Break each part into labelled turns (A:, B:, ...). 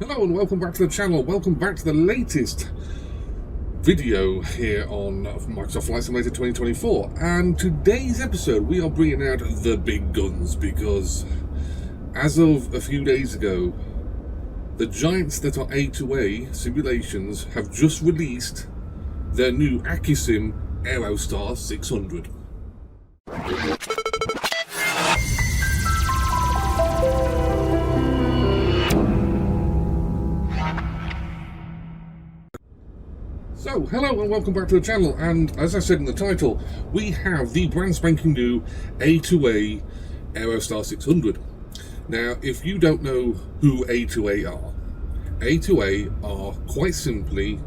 A: Hello and welcome back to the channel. Welcome back to the latest video here on Microsoft Flight Simulator 2024. And today's episode we are bringing out the big guns because as of a few days ago, the giants that are A2A simulations have just released their new Acusim Aerostar 600. So, hello and welcome back to the channel, and as I said in the title, we have the brand spanking new A2A Aerostar 600. Now, if you don't know who A2A are quite simply,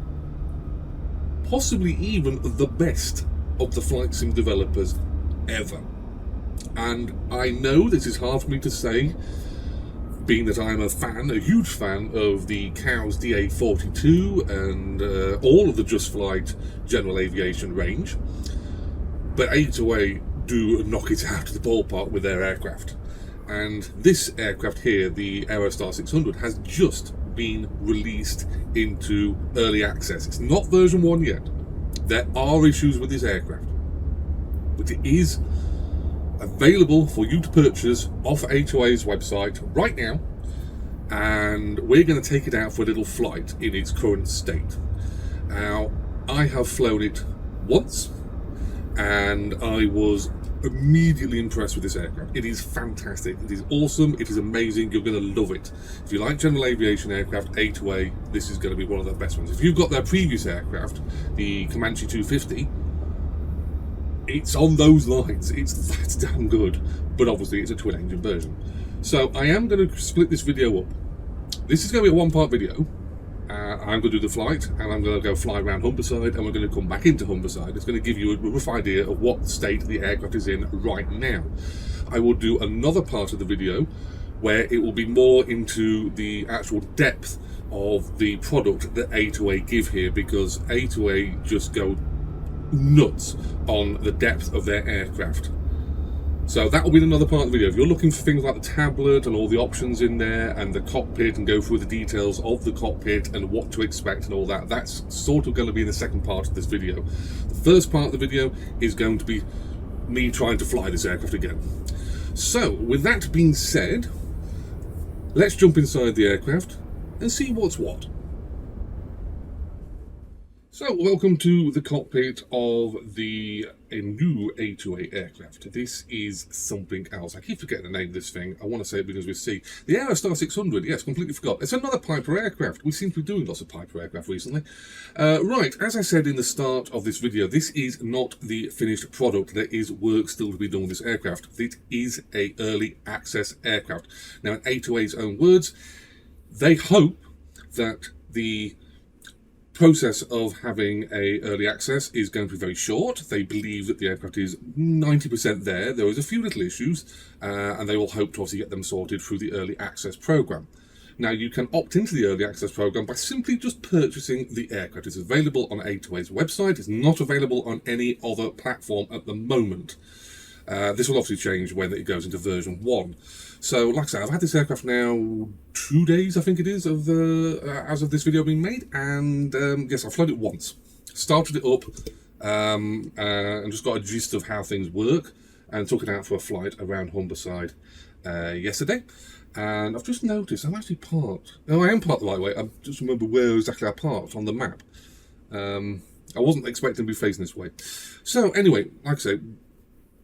A: possibly even the best of the flight sim developers ever. And I know this is hard for me to say, being that I'm a huge fan of the Cows DA42 and all of the Just Flight general aviation range, but A2A do knock it out of the ballpark with their aircraft. And this aircraft here, the Aerostar 600, has just been released into early access. It's not version 1 yet. There are issues with this aircraft, but it is available for you to purchase off A2A's website right now, and we're going to take it out for a little flight in its current state. Now, I have flown it once and I was immediately impressed with this aircraft. It is fantastic, it is awesome, it is amazing, you're going to love it. If you like general aviation aircraft, A2A, this is going to be one of the best ones. If you've got their previous aircraft, the Comanche 250, it's on those lines. That's damn good, but obviously it's a twin engine version. So I am going to split this video up. This is going to be a one-part video. I'm going to do the flight, and I'm going to go fly around Humberside, and we're going to come back into Humberside. It's going to give you a rough idea of what state the aircraft is in right now. I will do another part of the video where it will be more into the actual depth of the product that A2A give here, because A2A just go nuts on the depth of their aircraft. So that will be another part of the video. If you're looking for things like the tablet and all the options in there and the cockpit and go through the details of the cockpit and what to expect and all that, that's sort of going to be in the second part of this video. The first part of the video is going to be me trying to fly this aircraft again. So with that being said, let's jump inside the aircraft and see what's what. So, welcome to the cockpit of the new A2A aircraft. This is something else. I keep forgetting the name of this thing. I want to say it because we see. The Aerostar 600, yes, completely forgot. It's another Piper aircraft. We seem to be doing lots of Piper aircraft recently. Right, as I said in the start of this video, this is not the finished product. There is work still to be done with this aircraft. It is an early access aircraft. Now, in A2A's own words, they hope that the process of having a early access is going to be very short. They believe that the aircraft is 90% there. There is a few little issues, and they will hope to obviously get them sorted through the early access program. Now, you can opt into the early access program by simply just purchasing the aircraft. It's available on A2A's website. It's not available on any other platform at the moment. This will obviously change when it goes into version 1. So, like I said, I've had this aircraft now 2 days, I think it is, of as of this video being made, and yes, I've flown it once. Started it up and just got a gist of how things work, and took it out for a flight around Humberside yesterday. And I've just noticed I'm actually parked. Oh, I am parked the right way. I just remember where exactly I parked on the map. I wasn't expecting to be facing this way. So, anyway, like I said,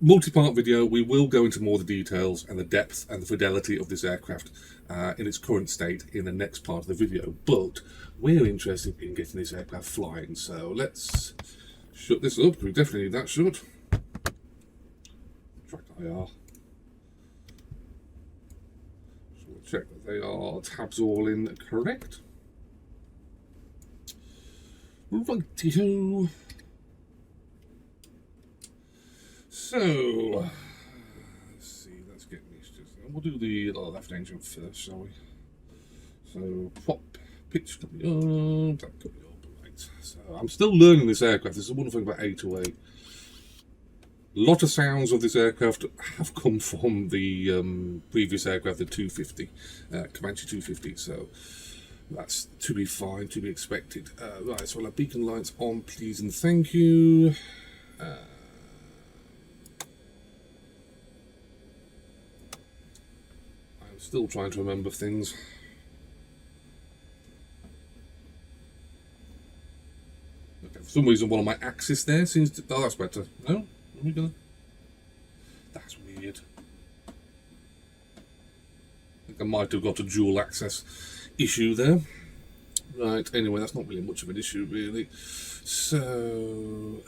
A: multi-part video. We will go into more of the details and the depth and the fidelity of this aircraft in its current state in the next part of the video, but we're interested in getting this aircraft flying, so let's shut this up. We definitely need that shut. Trackir. So we'll check that they are tabs all in correct. Righty-ho. So, let's see, let's get this just, we'll do the left engine first, shall we? So, prop, pitch coming up, that coming up, right. So, I'm still learning this aircraft. This is one thing about A2A. A lot of sounds of this aircraft have come from the previous aircraft, the 250, Comanche 250. So That's to be fine, to be expected. Right, so I'll have beacon lights on, please and thank you. I'm still trying to remember things. Okay, for some reason one of my axes there seems to... Oh, that's better. No? Are we gonna... That's weird. I think I might have got a dual access issue there. Right, anyway, that's not really much of an issue, really. So,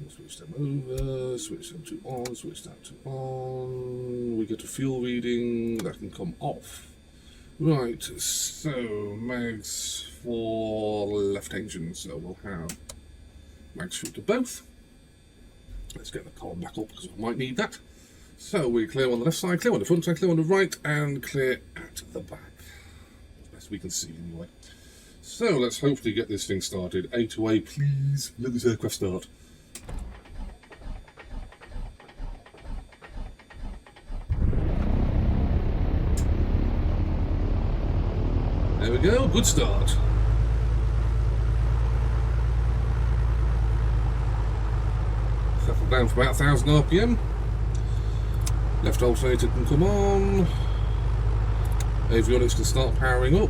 A: switch them over, switch them to on, switch that to on. We get a fuel reading, that can come off. Right, so mags for left engine, so we'll have mags shoot to both. Let's get the column back up because I might need that. So we're clear on the left side, clear on the front side, clear on the right, and clear at the back. As best we can see anyway. So let's hopefully get this thing started. A2A, please, let this aircraft start. There we go, good start. Settle down for about 1000 RPM. Left alternator can come on. Avionics can start powering up.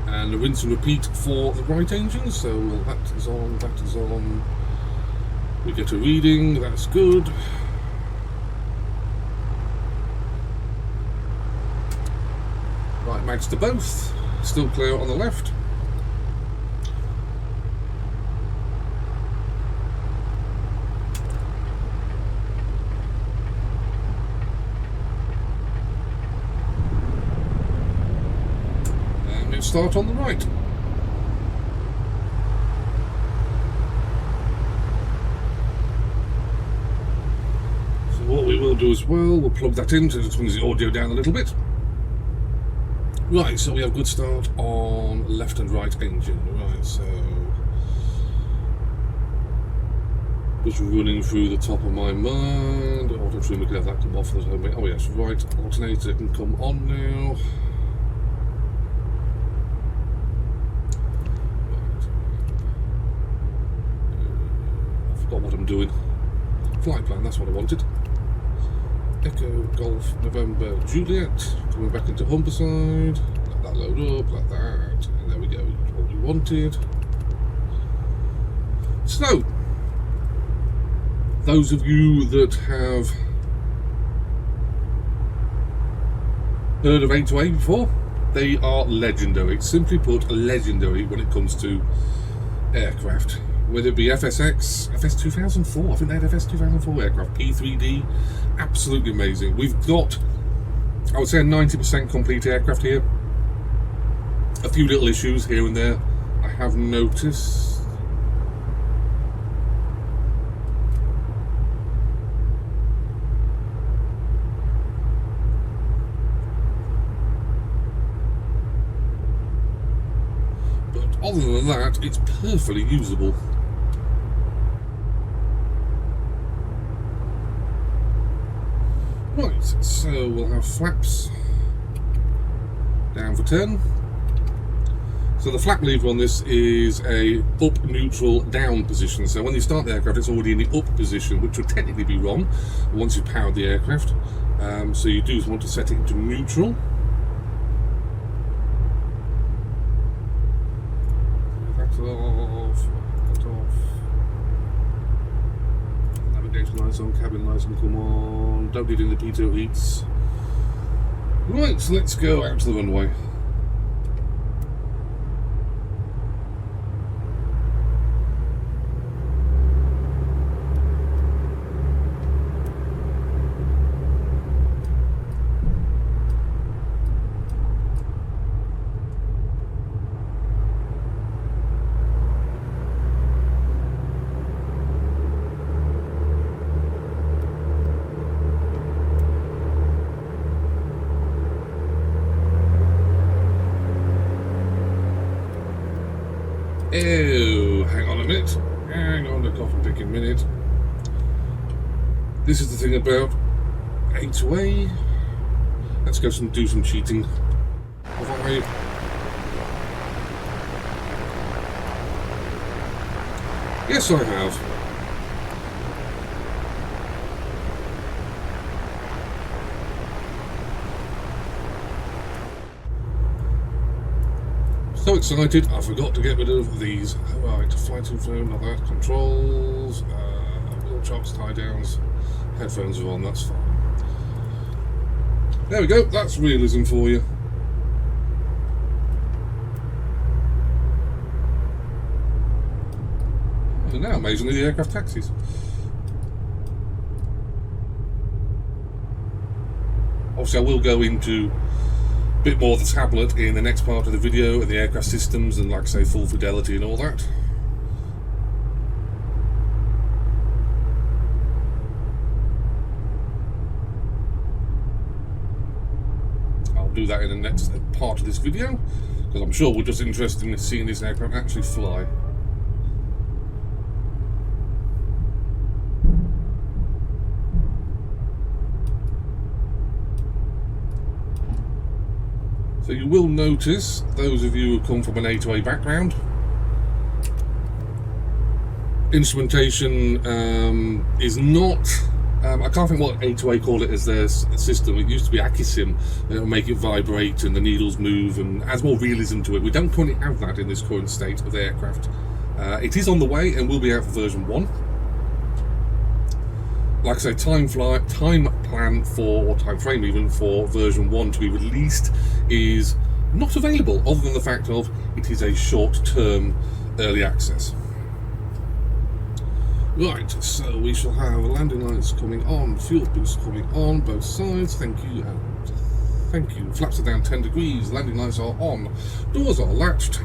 A: And a rinse and repeat for the right engine. So that is on, that is on. We get a reading, that's good. Right, mags to both. Still clear on the left. Start on the right. So what we will do as well, we'll plug that in to just brings the audio down a little bit. Right, so we have good start on left and right engine. Right, so just running through the top of my mind. Auto trim, we can have that come off. Oh yes, right alternator can come on now. What I'm doing. Flight plan, that's what I wanted. Echo, Golf, November, Juliet. Coming back into Humberside. Let that load up, like that. And there we go, what we wanted. So, those of you that have heard of A2A before, they are legendary. Simply put, legendary when it comes to aircraft. Whether it be FSX, FS2004, I think they had FS2004 aircraft, P3D, absolutely amazing. We've got, I would say, a 90% complete aircraft here. A few little issues here and there I have noticed. But other than that, it's perfectly usable. Right, so we'll have flaps down for 10. So the flap lever on this is a up, neutral, down position. So when you start the aircraft, it's already in the up position, which would technically be wrong once you've powered the aircraft. So you do want to set it into neutral. That's off, that off. Navigation lights on, cabin lights can come on. Don't need any pitot heats. Right, so let's go out to the runway. Oh, hang on a minute. Hang on a coffin picking minute. This is the thing about A2A. Let's to go do some cheating. Have I? Yes, I have. So excited, I forgot to get rid of these. Right, flight info, not that. Controls, wheel chocks, tie downs, headphones are on, that's fine. There we go, that's realism for you. And now, amazingly, the aircraft taxis. Obviously, I will go into a bit more of the tablet in the next part of the video, and the aircraft systems, and like I say, full fidelity and all that. I'll do that in the next part of this video, because I'm sure we're just interested in seeing this aircraft actually fly. So you will notice, those of you who come from an A2A background, instrumentation is not, I can't think what A2A called it as their system. It used to be Akisim, that would make it vibrate and the needles move and adds more realism to it. We don't currently have that in this current state of the aircraft. It is on the way and will be out for version 1. Like I say, time plan for, or time frame even, for version 1 to be released is not available, other than the fact of it is a short-term early access. Right, so we shall have landing lights coming on, fuel boost coming on, both sides, thank you, and thank you. Flaps are down 10 degrees, landing lights are on, doors are latched.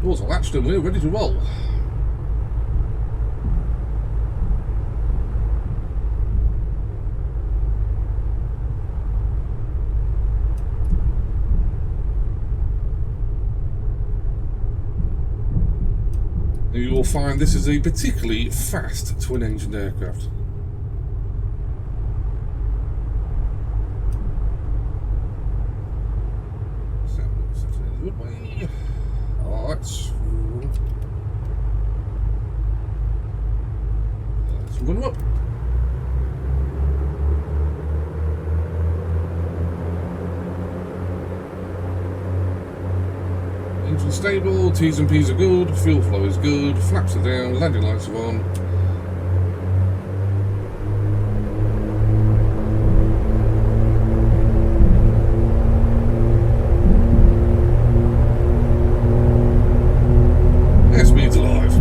A: Doors are latched and we're ready to roll. You will find this is a particularly fast twin-engined aircraft. Let's run up. Engine stable, T's and P's are good, fuel flow is good, flaps are down, landing lights are on. Airspeed's alive.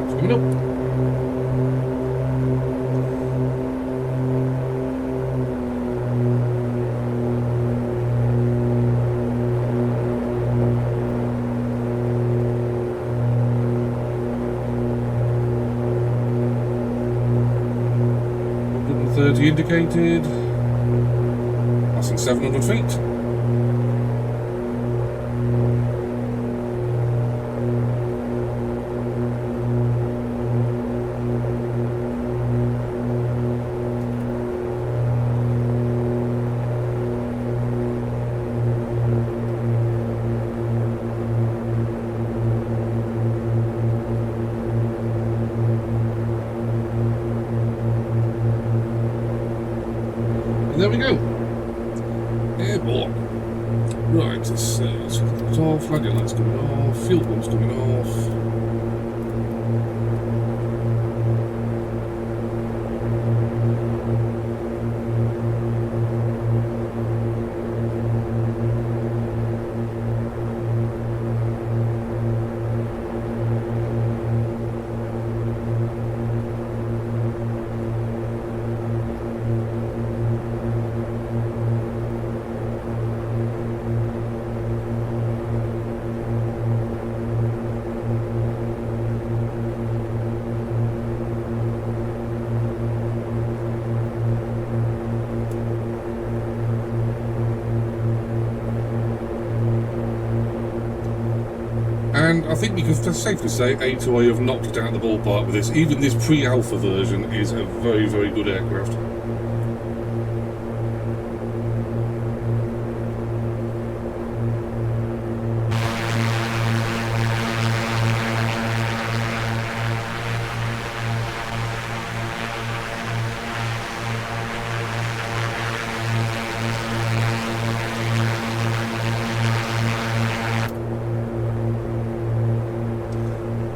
A: Coming up. Indicated, passing 700 feet. There we go. Airborne. Right, so it's off, landing lights coming off, fuel pumps coming off. And I think you can safely say A2A have knocked it out of the ballpark with this. Even this pre-alpha version is a very, very good aircraft.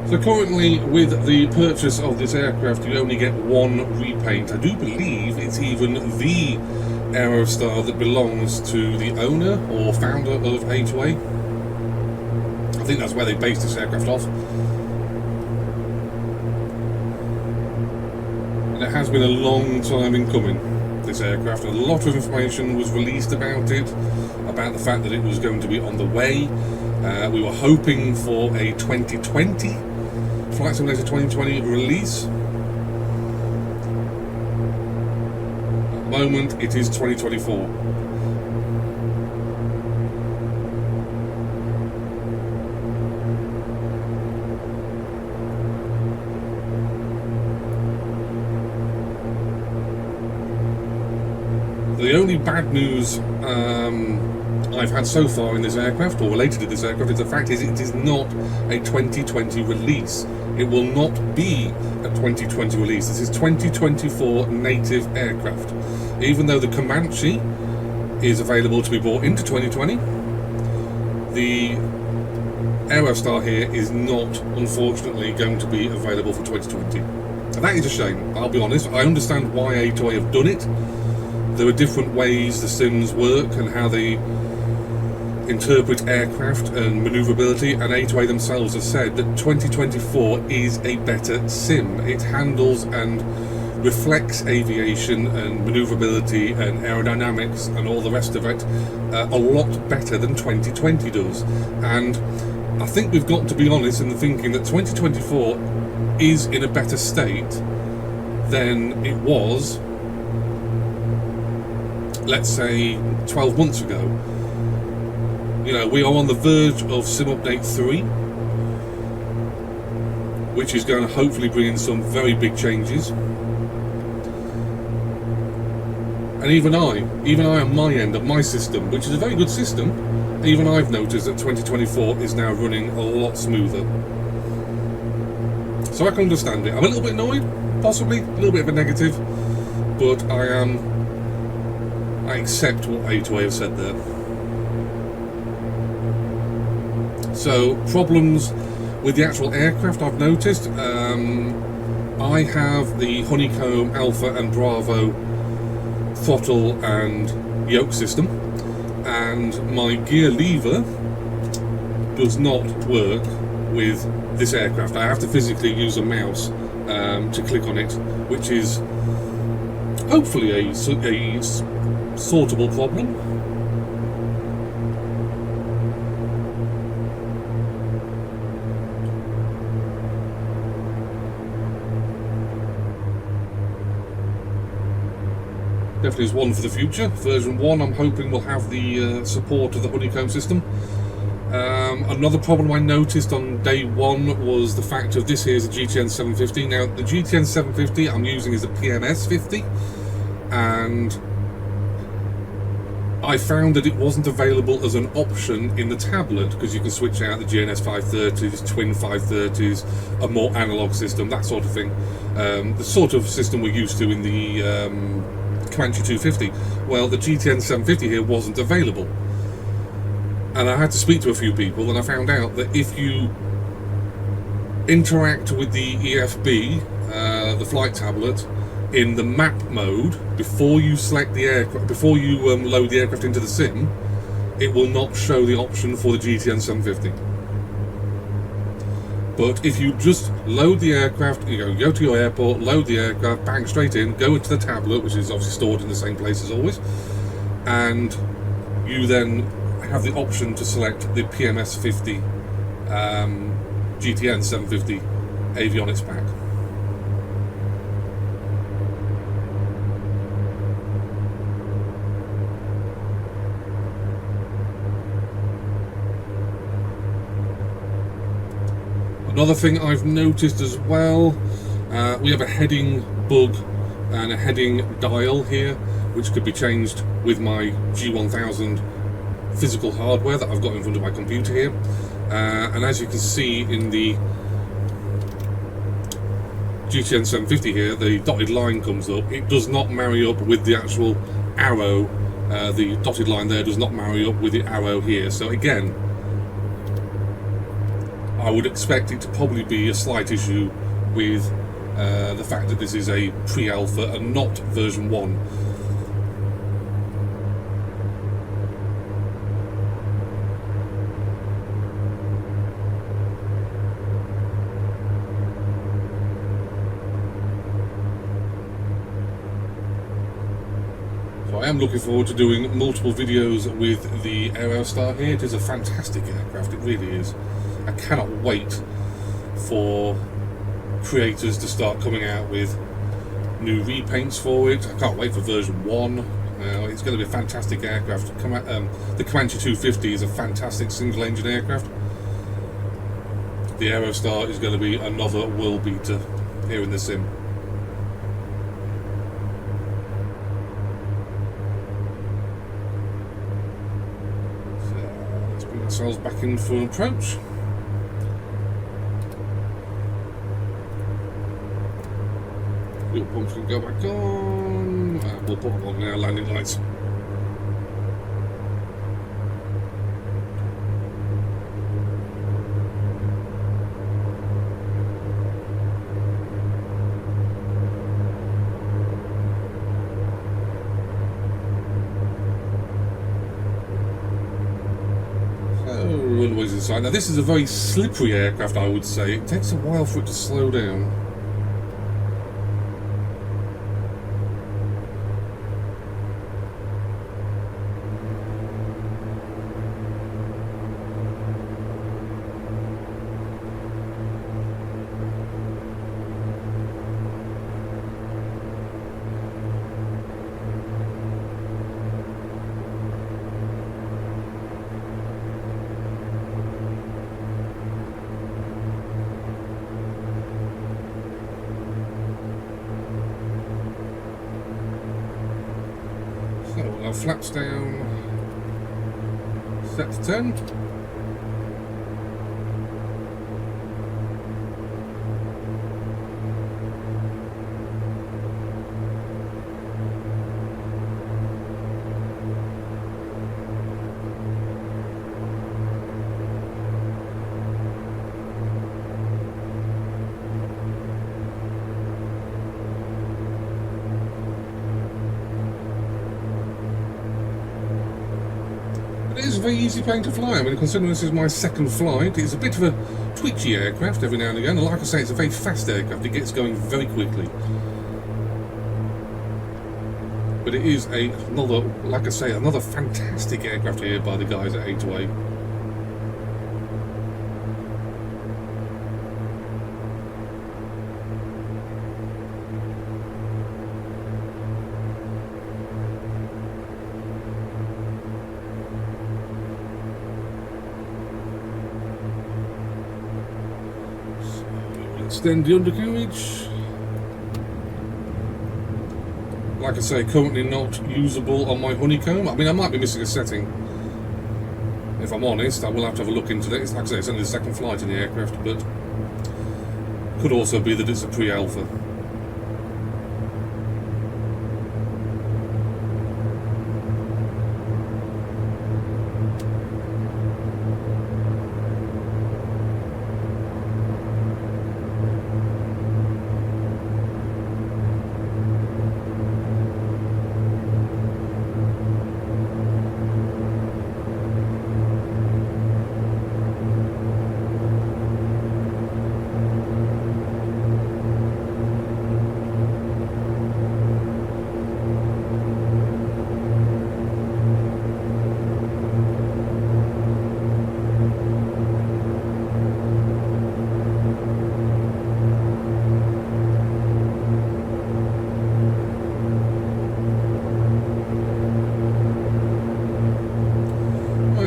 A: So currently, with the purchase of this aircraft, you only get one repaint. I do believe it's even the Aerostar that belongs to the owner or founder of A2A. I think that's where they based this aircraft off. And it has been a long time in coming, this aircraft. A lot of information was released about it, about the fact that it was going to be on the way. We were hoping for a 2020 Flight Simulator 2020 release. At the moment, it is 2024. The only bad news I've had so far in this aircraft, or related to this aircraft, is the fact is it is not a 2020 release. It will not be a 2020 release. This is 2024 native aircraft. Even though the Comanche is available to be bought into 2020, the Aerostar here is not, unfortunately, going to be available for 2020. And that is a shame, I'll be honest. I understand why A2A have done it. There are different ways the sims work and how they interpret aircraft and manoeuvrability, and A2A themselves have said that 2024 is a better sim. It handles and reflects aviation and manoeuvrability and aerodynamics and all the rest of it a lot better than 2020 does. And I think we've got to be honest in the thinking that 2024 is in a better state than it was, let's say, 12 months ago. You know, we are on the verge of Sim Update 3, which is going to hopefully bring in some very big changes. And even I on my end of my system, which is a very good system, even I've noticed that 2024 is now running a lot smoother. So I can understand it. I'm a little bit annoyed, possibly, a little bit of a negative, but I accept what A2A have said there. So, problems with the actual aircraft I've noticed. I have the Honeycomb Alpha and Bravo throttle and yoke system, and my gear lever does not work with this aircraft. I have to physically use a mouse to click on it, which is hopefully a sortable problem. Definitely is one for the future. Version 1 I'm hoping will have the support of the Honeycomb system. Another problem I noticed on day 1 was the fact of this here is a GTN 750. Now the GTN 750 I'm using is a PMS 50, and I found that it wasn't available as an option in the tablet, because you can switch out the GNS 530s, twin 530s, a more analog system, that sort of thing. The sort of system we're used to in the Comanche 250. Well, the GTN 750 here wasn't available, and I had to speak to a few people, and I found out that if you interact with the EFB, the flight tablet, in the map mode before you select the aircraft, before you load the aircraft into the sim, it will not show the option for the GTN 750. But if you just load the aircraft, you go to your airport, load the aircraft, bang, straight in, go into the tablet, which is obviously stored in the same place as always, and you then have the option to select the PMS 50 GTN 750 avionics pack. Another thing I've noticed as well, we have a heading bug and a heading dial here, which could be changed with my G1000 physical hardware that I've got in front of my computer here. And as you can see in the GTN 750 here, the dotted line comes up. It does not marry up with the actual arrow. The dotted line there does not marry up with the arrow here. So again, I would expect it to probably be a slight issue with the fact that this is a pre-alpha and not version 1. I am looking forward to doing multiple videos with the Aerostar here. It is a fantastic aircraft, it really is. I cannot wait for creators to start coming out with new repaints for it. I can't wait for version 1. It's going to be a fantastic aircraft. The Comanche 250 is a fantastic single engine aircraft. The Aerostar is going to be another world beater here in the sim. Ourselves back in for an approach. Fuel pumps can go back on. We'll put them on now, landing lights. Runways inside. Now this is a very slippery aircraft, I would say. It takes a while for it to slow down. Flaps down, set to 10. It is a very easy plane to fly. I mean, considering this is my second flight, it's a bit of a twitchy aircraft every now and again, and like I say, it's a very fast aircraft. It gets going very quickly. But it is another, like I say, another fantastic aircraft here by the guys at A2A. Extend the undercarriage. Like I say, currently not usable on my honeycomb. I mean, I might be missing a setting. If I'm honest, I will have to have a look into this. Like I say, it's only the second flight in the aircraft, but could also be that it's a pre-alpha.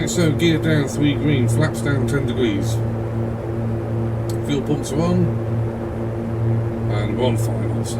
A: So gear down 3 green, flaps down 10 degrees. Fuel pumps are on, and we're on finals.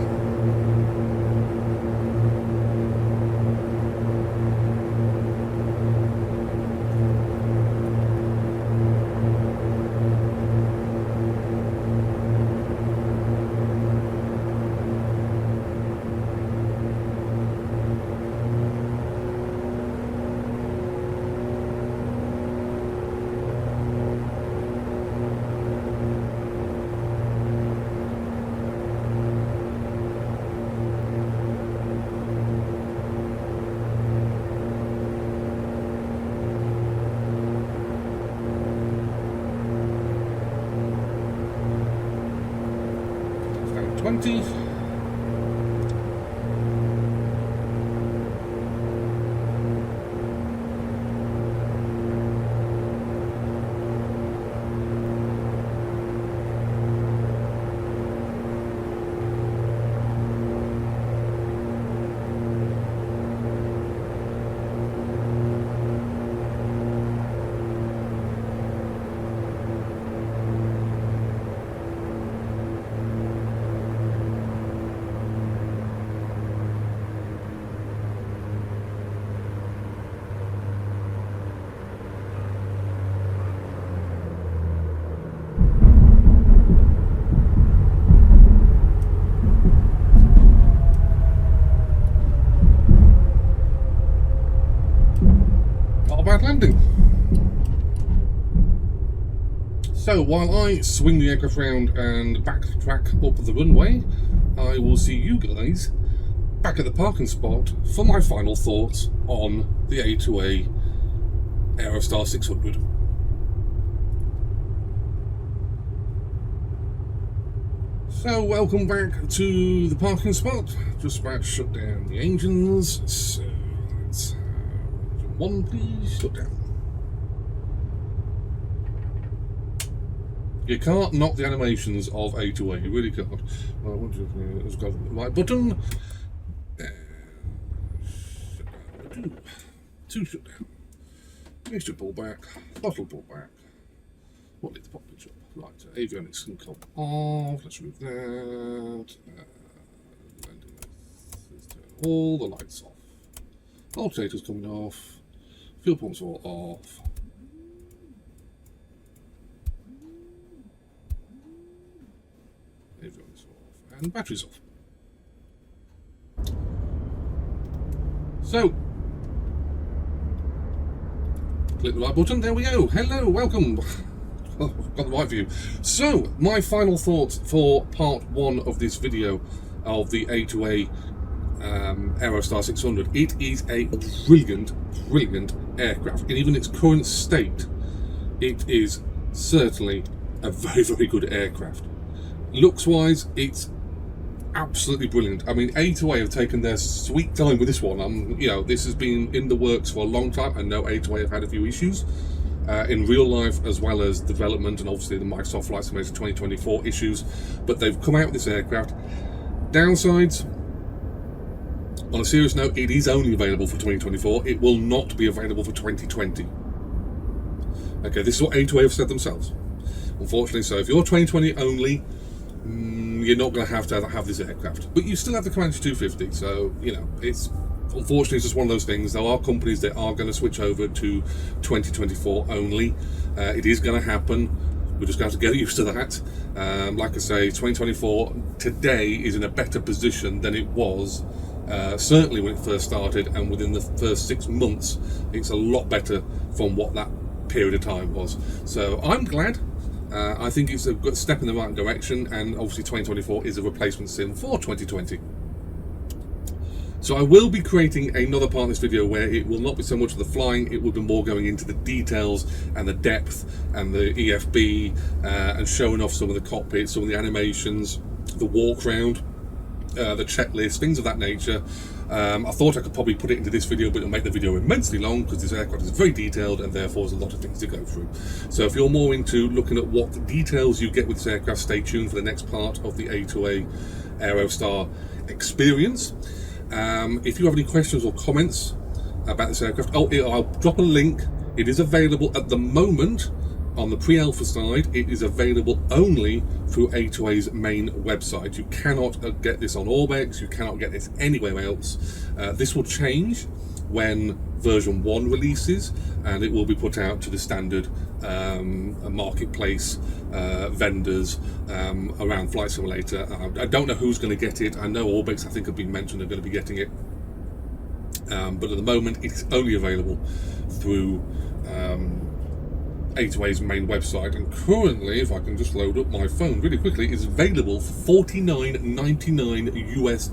A: Down 20. Bad landing. So while I swing the aircraft around and backtrack up the runway, I will see you guys back at the parking spot for my final thoughts on the A2A Aerostar 600. So welcome back to the parking spot. Just about to shut down the engines. So let's one, please, shut down. You can't knock the animations of A2A, you really can't. Right, let's go to the right button. Shut down. Two shut down. Mixture pull back, throttle pull back. What did the pop pitch up? Right, avionics can come off. Let's remove that. Let's turn all the lights off. Alternators coming off. Fuel pumps are off. Avionics off. And batteries off. So, click the right button. There we go. Hello, welcome. Oh, got the right view. So, my final thoughts for part one of this video of the A2A Aerostar 600. It is a brilliant aircraft. And even its current state, it is certainly a very good aircraft. Looks wise, it's absolutely brilliant. I mean, A2A have taken their sweet time with this one. You know, this has been in the works for a long time. I know A2A have had a few issues in real life, as well as development, and obviously the Microsoft Flight Simulator 2024 issues, but they've come out with this aircraft. Downsides, on a serious note, it is only available for 2024. It will not be available for 2020. Okay, this is what A2A have said themselves, unfortunately. So if you're 2020 only, you're not going to have this aircraft, but you still have the Comanche 250. So you know, it's unfortunately, it's just one of those things. There are companies that are going to switch over to 2024 only. It is going to happen. We're just going to have to get used to that. Like I say, 2024 today is in a better position than it was certainly when it first started, and within the first 6 months, it's a lot better from what that period of time was. So I'm glad. I think it's a good step in the right direction, and obviously 2024 is a replacement sim for 2020. So I will be creating another part of this video where it will not be so much of the flying, it will be more going into the details and the depth and the EFB and showing off some of the cockpits, some of the animations, the walk round, the checklist, things of that nature. I thought I could probably put it into this video, but it'll make the video immensely long because this aircraft is very detailed and therefore there's a lot of things to go through. So if you're more into looking at what the details you get with this aircraft, stay tuned for the next part of the A2A Aerostar experience. If you have any questions or comments about this aircraft, I'll drop a link. It is available at the moment On the pre-alpha side, it is available only through A2A's main website. You cannot get this on Orbex, you cannot get this anywhere else. This will change when version 1 releases, and it will be put out to the standard marketplace vendors around Flight Simulator. I don't know who's going to get it. I know Orbex, I think, have been mentioned, are going to be getting it. But at the moment, it's only available through A2A's main website, and currently, if I can just load up my phone really quickly, it's available for $49.99 US.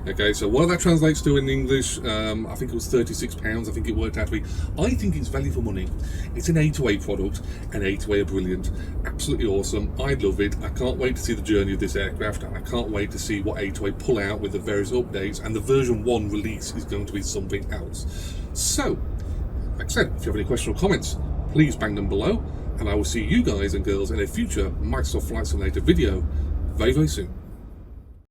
A: Okay, so what that translates to in English, I think it was £36, I think it worked out to be. I think it's value for money. It's an A2A product, and A2A are brilliant, absolutely awesome. I love it. I can't wait to see the journey of this aircraft, and I can't wait to see what A2A pull out with the various updates, and the version 1 release is going to be something else. So, like I said, if you have any questions or comments, please bang them below, and I will see you guys and girls in a future Microsoft Flight Simulator video very, very soon.